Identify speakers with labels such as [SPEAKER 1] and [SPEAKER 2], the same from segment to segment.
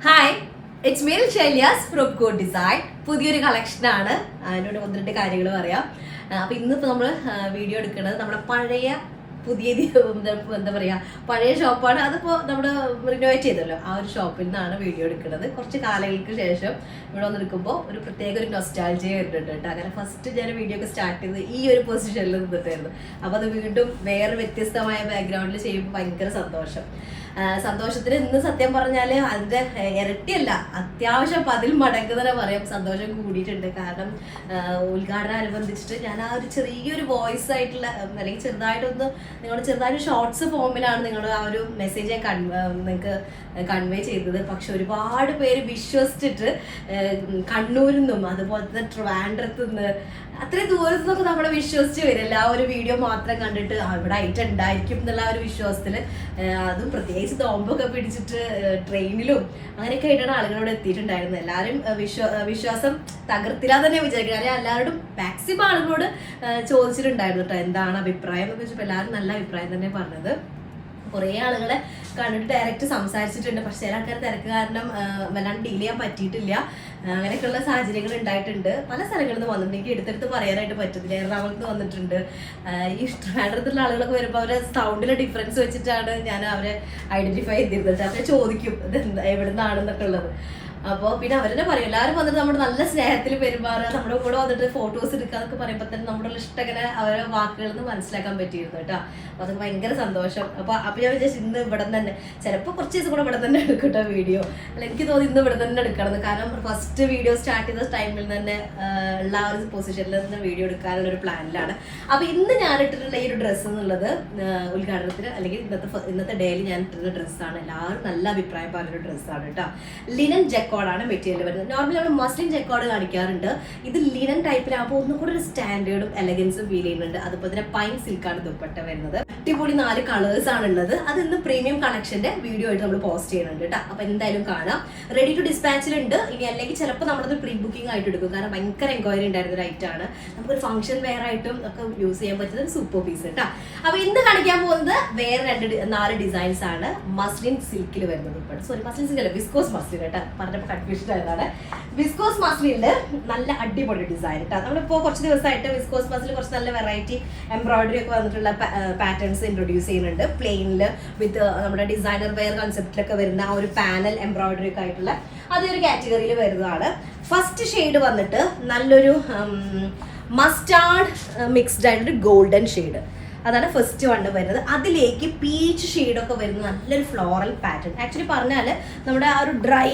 [SPEAKER 1] Hi, it's me Shelyas from code design. പുതിയൊരു കളക്ഷനാണ്. അതിനോട് ഒന്ന് രണ്ട് കാര്യങ്ങൾ പറയാം. അപ്പോൾ ഇന്നിപ്പോൾ നമ്മൾ വീഡിയോ എടുക്കുന്നത് നമ്മുടെ പഴയ പുതിയ എന്താ പറയുക, പഴയ ഷോപ്പാണ്. അതിപ്പോൾ നമ്മൾ റിനോവേറ്റ് ചെയ്തല്ലോ, ആ ഒരു ഷോപ്പിൽ നിന്നാണ് വീഡിയോ എടുക്കുന്നത്. കുറച്ച് കാലങ്ങൾക്ക് ശേഷം ഇവിടെ വന്നെടുക്കുമ്പോൾ ഒരു പ്രത്യേക ഒരു നൊസ്റ്റാൾജിയ വരുന്നുണ്ട് കേട്ടോ. അങ്ങനെ ഫസ്റ്റ് ഞാൻ വീഡിയോ ഒക്കെ സ്റ്റാർട്ട് ചെയ്തത് ഈ ഒരു പൊസിഷനിൽ നിന്നിട്ടായിരുന്നു. അപ്പോൾ അത് വീണ്ടും വേറെ വ്യത്യസ്തമായ ബാക്ക്ഗ്രൗണ്ടിൽ ചെയ്യുമ്പോൾ ഭയങ്കര സന്തോഷത്തിന് ഇന്ന് സത്യം പറഞ്ഞാൽ അതിൻ്റെ ഇരട്ടിയല്ല, അത്യാവശ്യം 10 മടങ്ങ് തന്നെ പറയാം സന്തോഷം കൂടിയിട്ടുണ്ട്. കാരണം ഉദ്ഘാടനം അനുബന്ധിച്ചിട്ട് ഞാൻ ആ ഒരു ചെറിയൊരു വോയിസ് ആയിട്ടുള്ള അല്ലെങ്കിൽ ചെറുതായിട്ട് ഷോർട്സ് ഫോമിലാണ് നിങ്ങൾ ആ ഒരു മെസ്സേജ് നിങ്ങൾക്ക് കൺവേ ചെയ്തത്. പക്ഷെ ഒരുപാട് പേര് വിശ്വസിച്ചിട്ട് കണ്ണൂരിൽ നിന്നും അതുപോലെ തന്നെ ട്രിവാൻഡ്രത്ത് നിന്ന് അത്രയും ദൂരത്തു നിന്നൊക്കെ നമ്മളെ വിശ്വസിച്ച് വരില്ല. ആ ഒരു വീഡിയോ മാത്രം കണ്ടിട്ട് അവിടെ ആയിട്ട് ഉണ്ടായിരിക്കും എന്നുള്ള ആ ഒരു വിശ്വാസത്തിൽ, അതും പ്രത്യേകിച്ച് തോമ്പൊക്കെ പിടിച്ചിട്ട് ട്രെയിനിലും അങ്ങനെയൊക്കെ ആയിട്ടാണ് ആളുകളോട് എത്തിയിട്ടുണ്ടായിരുന്നത്. എല്ലാവരും വിശ്വാസം തകർത്തില്ല തന്നെ വിചാരിക്കുന്നത്. അല്ലെങ്കിൽ എല്ലാവരോടും മാക്സിമം ആളുകളോട് ചോദിച്ചിട്ടുണ്ടായിരുന്നു കേട്ടോ എന്താണ് അഭിപ്രായം എന്ന് വെച്ചപ്പോൾ എല്ലാവരും നല്ല അഭിപ്രായം തന്നെ പറഞ്ഞത്. കുറേ ആളുകളെ കണ്ടിട്ട് ഡയറക്റ്റ് സംസാരിച്ചിട്ടുണ്ട്. പക്ഷെ ചില ആൾക്കാർ തിരക്ക് കാരണം വല്ലാണ്ട് ഡീൽ ചെയ്യാൻ പറ്റിയിട്ടില്ല. അങ്ങനെയൊക്കെയുള്ള സാഹചര്യങ്ങൾ ഉണ്ടായിട്ടുണ്ട്. പല സ്ഥലങ്ങളിൽ നിന്ന് വന്നിട്ടുണ്ട്. എനിക്ക് എടുത്തെടുത്ത് പറയാനായിട്ട് പറ്റുന്നില്ല. എറണാകുളത്ത് നിന്ന് വന്നിട്ടുണ്ട്. ഈ ട്രിവാൻഡ്രത്തുള്ള ആളുകളൊക്കെ വരുമ്പോൾ അവരെ സൗണ്ടിലെ ഡിഫറൻസ് വെച്ചിട്ടാണ് ഞാൻ അവരെ ഐഡന്റിഫൈ ചെയ്തിരുന്നത്. അവരെ ചോദിക്കും ഇത് എവിടെ നിന്നാണെന്നൊക്കെ ഉള്ളത്. അപ്പോൾ പിന്നെ അവരെന്നെ പറയും, എല്ലാവരും വന്നിട്ട് നമ്മുടെ നല്ല സ്നേഹത്തിൽ പെരുമാറുക, നമ്മുടെ കൂടെ വന്നിട്ട് ഫോട്ടോസ് എടുക്കുക എന്നൊക്കെ പറയുമ്പോൾ തന്നെ നമ്മുടെ ഇഷ്ടങ്ങനെ അവരെ വാക്കുകളിൽ നിന്ന് മനസ്സിലാക്കാൻ പറ്റിയിരുന്നു കേട്ടോ. അപ്പോൾ അത് ഭയങ്കര സന്തോഷം. അപ്പോൾ ഞാൻ വിചാരിച്ചു ഇന്ന് ഇവിടെ തന്നെ, ചിലപ്പോൾ കുറച്ച് ദിവസം കൂടെ ഇവിടെ തന്നെ എടുക്കട്ടോ വീഡിയോ. അല്ല, എനിക്ക് തോന്നി ഇന്ന് ഇവിടെ തന്നെ എടുക്കണം. കാരണം ഫസ്റ്റ് വീഡിയോ സ്റ്റാർട്ട് ചെയ്ത ടൈമിൽ തന്നെ ഉള്ള ആ ഒരു പൊസിഷനിൽ നിന്ന് വീഡിയോ എടുക്കാനുള്ള ഒരു പ്ലാനിലാണ്. അപ്പോൾ ഇന്ന് ഞാൻ ഇട്ടിട്ടുള്ള ഈ ഒരു ഡ്രസ്സ് എന്നുള്ളത് ഉദ്ഘാടനത്തിന് അല്ലെങ്കിൽ ഇന്നത്തെ ഡേയിൽ ഞാൻ ഇട്ടിരുന്ന ഡ്രസ്സാണ്. എല്ലാവരും നല്ല അഭിപ്രായം പറഞ്ഞൊരു ഡ്രസ്സാണ് കേട്ടോ. ലിനൻ ജക്കോർഡാണ് മെറ്റീരിയൽ വരുന്നത്. നോർമലി നമ്മൾ മസ്ലിൻ ജക്കോർഡ് കാണിക്കാറുണ്ട്. ഇത് ലിനൻ ടൈപ്പിലാകുമ്പോൾ ഒന്നും കൂടെ ഒരു സ്റ്റാൻഡേർഡും എലഗൻസും ഫീൽ ചെയ്യുന്നുണ്ട്. അതുപോലെ തന്നെ പൈൻ സിൽക്കാണ് ദുപ്പട്ട വരുന്നത്. അടിപൊളി 4 കളേഴ്സ് ആണുള്ളത്. അത് ഇന്ന് പ്രീമിയം കളക്ഷന്റെ വീഡിയോ ആയിട്ട് നമ്മൾ പോസ്റ്റ് ചെയ്യുന്നുണ്ട് കേട്ടോ. അപ്പൊ എന്തായാലും കാണാം. റെഡി ടു ഡിസ്പാച്ചിലുണ്ട്. ഇനി അല്ലെങ്കിൽ ചിലപ്പോൾ നമ്മളത് പ്രീ ബുക്കിംഗ് ആയിട്ട് എടുക്കും. കാരണം ഭയങ്കര എൻക്വയറി ഉണ്ടായിരുന്ന ഒരു ഐറ്റാണ്. നമുക്കൊരു ഫംഗ്ഷൻ വെയർ ആയിട്ടും ഒക്കെ യൂസ് ചെയ്യാൻ പറ്റുന്ന സൂപ്പർ പീസ് കേട്ടോ. അപ്പൊ ഇന്ന് കാണിക്കാൻ പോകുന്നത് വേറെ 4 ഡിസൈൻസ് ആണ്. മസ്ലിൻ സിൽക്കിൽ വരുന്നത്. സോറി, മസ്ലിൻ സിൽക്ക് അല്ല, വിസ്കോസ് മസ്ലിൻ കേട്ടോ. പറഞ്ഞപ്പോൾ കൺഫ്യൂഷൻ ആയതാണ്. വിസ്കോസ് മസ്ലിനില് നല്ല അടിപൊളി ഡിസൈൻ കേട്ടോ. നമ്മളിപ്പോൾ കുറച്ച് ദിവസമായിട്ട് വിസ്കോസ് മസ്ലിൽ കുറച്ച് നല്ല വെറൈറ്റി എംബ്രോയിഡറി ഒക്കെ വന്നിട്ടുള്ള പാറ്റേൺസ് ഇൻട്രൊഡ്യൂസ് ചെയ്യുന്നുണ്ട്. പ്ലെയിനില് വിത്ത് നമ്മുടെ ഡിസൈനർ വെയർ കൺസെപ്റ്റിലൊക്കെ വരുന്ന ആ ഒരു പാനൽ എംബ്രോയിഡറി ഒക്കെ ആയിട്ടുള്ള അതൊരു കാറ്റഗറിയിൽ വരുന്നതാണ്. ഫസ്റ്റ് ഷെയ്ഡ് വന്നിട്ട് നല്ലൊരു മസ്റ്റാർഡ് മിക്സ്ഡ് ആയിട്ടൊരു ഗോൾഡൻ ഷെയ്ഡ്, അതാണ് ഫസ്റ്റ് വൺ വരുന്നത്. അതിലേക്ക് പീച്ച് ഷെയ്ഡൊക്കെ വരുന്ന നല്ലൊരു ഫ്ലോറൽ പാറ്റേൺ. ആക്ച്വലി പറഞ്ഞാൽ നമ്മുടെ ആ ഒരു ഡ്രൈ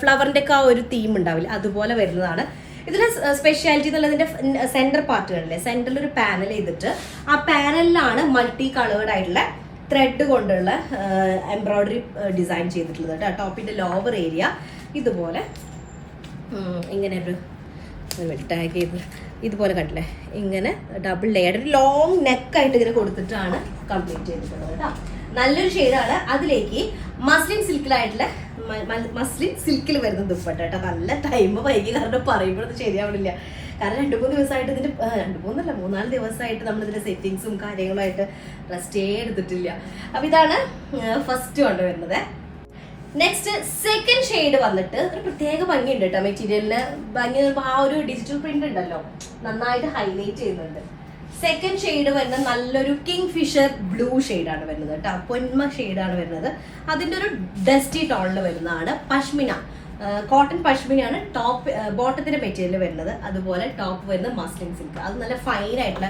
[SPEAKER 1] ഫ്ലവറിൻ്റെ ഒക്കെ ആ ഒരു തീം ഉണ്ടാവില്ല, അതുപോലെ വരുന്നതാണ്. ഇതിൽ സ്പെഷ്യാലിറ്റി എന്നുള്ളതിൻ്റെ സെൻറ്റർ പാർട്ടുകളിലെ സെൻറ്ററിൽ ഒരു പാനൽ ചെയ്തിട്ട് ആ പാനലിലാണ് മൾട്ടി കളേർഡ് ആയിട്ടുള്ള ത്രെഡ് കൊണ്ടുള്ള എംബ്രോയിഡറി ഡിസൈൻ ചെയ്തിട്ടുള്ളത് കേട്ടോ. ടോപ്പിൻ്റെ ലോവർ ഏരിയ ഇതുപോലെ ഇങ്ങനെ ഒരു ടാഗ് ചെയ്ത് ഇതുപോലെ കണ്ടില്ലേ, ഇങ്ങനെ ഡബിൾ ലെയർ ലോങ് നെക്കായിട്ട് ഇങ്ങനെ കൊടുത്തിട്ടാണ് കംപ്ലീറ്റ് ചെയ്തിട്ടുള്ളത് കേട്ടോ. നല്ലൊരു ഷെയ്ഡാണ്. അതിലേക്ക് മസ്ലിൻ സിൽക്കിൽ വരുന്ന ദുപ്പട്ട കേട്ടോ. നല്ല ടൈം വൈകി കാരണം പറയുമ്പോഴത് ശരിയാവണില്ല. കാരണം 2-3 ദിവസമായിട്ട് ഇതിൻ്റെ 3-4 ദിവസമായിട്ട് നമ്മളിതിൻ്റെ സെറ്റിങ്സും കാര്യങ്ങളുമായിട്ട് റെസ്റ്റേ എടുത്തിട്ടില്ല. അപ്പം ഇതാണ് ഫസ്റ്റ് കൊണ്ട് വരുന്നത്. നെക്സ്റ്റ് സെക്കൻഡ് ഷെയ്ഡ് വന്നിട്ട് ഒരു പ്രത്യേക ഭംഗിയുണ്ട് കേട്ടോ. മെറ്റീരിയലിന് ഭംഗി ആ ഒരു ഡിജിറ്റൽ പ്രിന്റ് ഉണ്ടല്ലോ, നന്നായിട്ട് ഹൈലൈറ്റ് ചെയ്യുന്നുണ്ട്. സെക്കൻഡ് ഷെയ്ഡ് വരുന്ന നല്ലൊരു കിങ് ഫിഷർ ബ്ലൂ ഷെയ്ഡാണ് വരുന്നത് കേട്ടോ. പൊന്മ ഷെയ്ഡാണ് വരുന്നത്. അതിൻ്റെ ഒരു ഡസ്റ്റി ടോണിൽ വരുന്നതാണ്. പഷ്മിന കോട്ടൺ പഷ്മിനാണ് ടോപ്പ് ബോട്ടത്തിന്റെ മെറ്റീരിയൽ വരുന്നത്. അതുപോലെ ടോപ്പ് വരുന്നത് മസ്ലിൻ സിൽക്ക്. അത് നല്ല ഫൈൻ ആയിട്ടുള്ള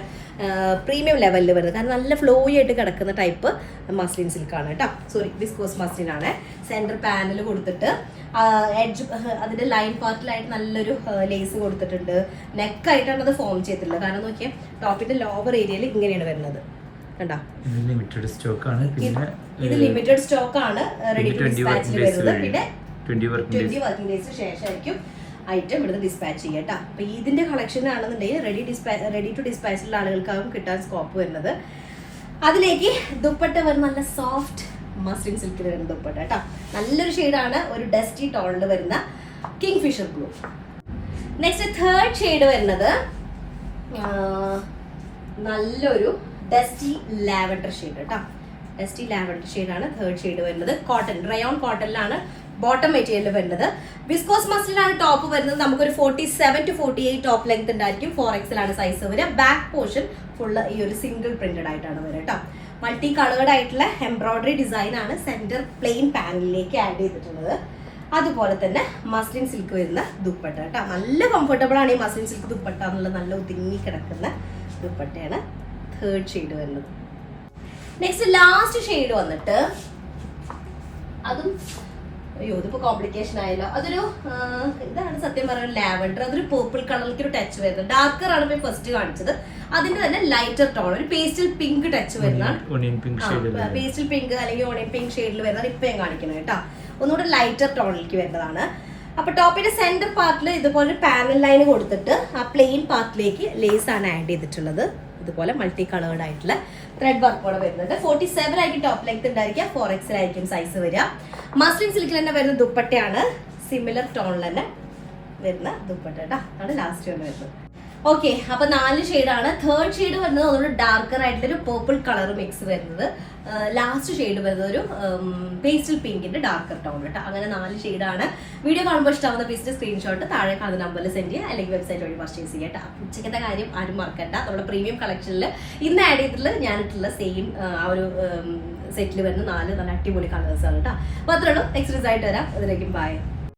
[SPEAKER 1] പ്രീമിയം ലെവലിൽ വരുന്നത്. കാരണം നല്ല ഫ്ലോയി ആയിട്ട് കിടക്കുന്ന ടൈപ്പ് മസ്ലിൻ സിൽക്കാണ് കേട്ടോ. സോറി, വിസ്കോസ് മസ്ലിൻ ആണ്. സെൻറ്റർ പാനൽ കൊടുത്തിട്ട് എഡ്ജ് അതിൻ്റെ ലൈൻ പാർട്ടിലായിട്ട് നല്ലൊരു ലേസ് കൊടുത്തിട്ടുണ്ട്. നെക്കായിട്ടാണ് അത് ഫോം ചെയ്തിട്ടുള്ളത്. കാരണം നോക്കിയാൽ ടോപ്പിന്റെ ലോവർ ഏരിയയിൽ ഇങ്ങനെയാണ് വരുന്നത് കണ്ടോ.
[SPEAKER 2] ലിമിറ്റഡ് സ്റ്റോക്ക് ആണ്.
[SPEAKER 1] ഇത് ലിമിറ്റഡ് സ്റ്റോക്ക് ആണ്. റെഡി ടു ഡിസ്പാച്ചിൽ വരുന്നത്. പിന്നെ 20 വർക്കിംഗ് ഡേയ്സിന് ശേഷമായിരിക്കും ഐറ്റം ഇവിടുന്ന് ഡിസ്പാച്ച് ചെയ്യുക കേട്ടോ. അപ്പോൾ ഇതിൻ്റെ കളക്ഷൻ ആണെന്നുണ്ടെങ്കിൽ റെഡി ടു ഡിസ്പാച്ചിലുള്ള ആളുകൾക്കാവും കിട്ടാൻ സ്കോപ്പ് വരുന്നത്. അതിലേക്ക് ദുപ്പട്ട വരുന്ന നല്ല സോഫ്റ്റ് മസ്ലിൻ സിൽക്കിൽ വരുന്ന ദുപ്പട്ട കേട്ടോ. നല്ലൊരു ഷെയ്ഡാണ്. ഒരു ഡസ്റ്റി ടോണിൽ വരുന്ന kingfisher blue. Next third shade വരുന്നത് നല്ലൊരു ഡസ്റ്റി ലാവൻഡർ ഷെയ്ഡ് കേട്ടോ. ഡസ്റ്റി ലാവൻഡർ ഷെയ്ഡാണ് തേർഡ് ഷെയ്ഡ് വരുന്നത്. കോട്ടൺ റയോൺ കോട്ടണിലാണ് ബോട്ടം മെറ്റീരിയൽ വരുന്നത്. വിസ്കോസ് മസ്ലിനാണ് ടോപ്പ് വരുന്നത്. നമുക്കൊരു 47 to 48 ടോപ്പ് ലെങ്ത് ഉണ്ടായിരിക്കും. 4XL ആണ് സൈസ് വരിക. ബാക്ക് പോർഷൻ ഫുള്ള് ഈ ഒരു സിംഗിൾ പ്രിന്റഡ് ആയിട്ടാണ് വരിക കേട്ടോ. മൾട്ടി കളേർഡ് ആയിട്ടുള്ള എംബ്രോയിഡറി ഡിസൈൻ ആണ് സെന്റർ പ്ലെയിൻ പാനലിലേക്ക് ആഡ് ചെയ്തിട്ടുള്ളത്. അതുപോലെ തന്നെ മസ്ലിൻ സിൽക്ക് വരുന്ന ദുപ്പട്ട കേട്ടോ. നല്ല കംഫർട്ടബിൾ ആണ് ഈ മസ്ലിൻ സിൽക്ക് ദുപ്പട്ട എന്നുള്ള നല്ല ഒതുങ്ങി കിടക്കുന്ന ദുപ്പട്ടയാണ്. 3rd ഷെയ്ഡ് വരുന്നത്. നെക്സ്റ്റ് ലാസ്റ്റ് ഷെയ്ഡ് വന്നിട്ട് അതും ഇതിപ്പോ കോംപ്ലിക്കേഷൻ ആയല്ലോ. അതൊരു ഇതാണ് സത്യം പറയുന്നത് ലാവൻഡർ. അതൊരു പേർപ്പിൾ കളറിലേക്ക് ഒരു ടച്ച് വരുന്നത്. ഡാർക്കർ ആണ് ഇപ്പൊ ഫസ്റ്റ് കാണിച്ചത്. അതിന്റെ തന്നെ ലൈറ്റർ ടോൺ ഒരു പേസ്റ്റൽ പിങ്ക് ടച്ച് വരുന്നതാണ്. പേസ്റ്റൽ പിങ്ക് അല്ലെങ്കിൽ ഓണിയൻ പിങ്ക് ഷെയ്ഡിൽ വരുന്നതാണ് ഇപ്പൊ ഞാൻ കാണിക്കുന്നത് കേട്ടോ. ഒന്നുകൂടെ ലൈറ്റർ ടോണിലേക്ക് വരുന്നതാണ്. അപ്പൊ ടോപ്പിന്റെ സെന്റർ പാർട്ടിൽ ഇതുപോലെ പാനൽ ലൈൻ കൊടുത്തിട്ട് ആ പ്ലെയിൻ പാർട്ടിലേക്ക് ലേസ് ആണ് ആഡ് ചെയ്തിട്ടുള്ളത്. ഇതുപോലെ മൾട്ടി കളേർഡ് ആയിട്ടുള്ള ത്രെഡ് വർക്കോടെ വരുന്നുണ്ട്. 47 ആയിരിക്കും ടോപ്പ് ലെങ്ത് ഉണ്ടായിരിക്കുക. 4XL ആയിരിക്കും സൈസ് വരിക. മസ്ലിൻ സിൽക്കിൽ തന്നെ വരുന്ന ദുപ്പട്ടയാണ്. സിമിലർ ടോണിൽ തന്നെ വരുന്ന ദുപ്പട്ട കേട്ടോ. ആണ് ലാസ്റ്റ് വരുന്നത്. ഓക്കെ, അപ്പൊ 4 ഷെയ്ഡാണ്. 3rd ഷെയ്ഡ് വരുന്നത് ഒരു ഡാർക്കർ ആയിട്ടുള്ള ഒരു പേർപ്പിൾ കളർ മിക്സ് വരുന്നത്. ലാസ്റ്റ് ഷെയ്ഡ് വരുന്നത് ഒരു പേസ്റ്റൽ പിങ്കിന്റെ ഡാർക്കർ ടോൺ കേട്ടോ. അങ്ങനെ 4 ഷെയ്ഡാണ്. വീഡിയോ കാണുമ്പോൾ ഇഷ്ടമാവുന്ന പീസിന്റെ സ്ക്രീൻഷോട്ട് താഴെ കാണുന്ന നമ്പറിൽ സെൻഡ് ചെയ്യുക, അല്ലെങ്കിൽ വെബ്സൈറ്റ് വഴി പർച്ചേസ് ചെയ്യുക കേട്ടോ. ഉച്ചക്കത്തെ കാര്യം ആരും മറക്കണ്ട. നമ്മുടെ പ്രീമിയം കളക്ഷനിൽ ഇന്ന് ആഡ് ചെയ്തിട്ടുള്ള ഞാനിട്ടുള്ള സെയിം ആ ഒരു സെറ്റിൽ വരുന്ന 4 നല്ല അടിപൊളി കളേഴ്സാണ് കേട്ടോ. അപ്പോൾ അത്രേ ഉള്ളൂ. നെക്സ്റ്റ് റിസൾട്ട് വരാം. അതിലേക്കും ബൈ.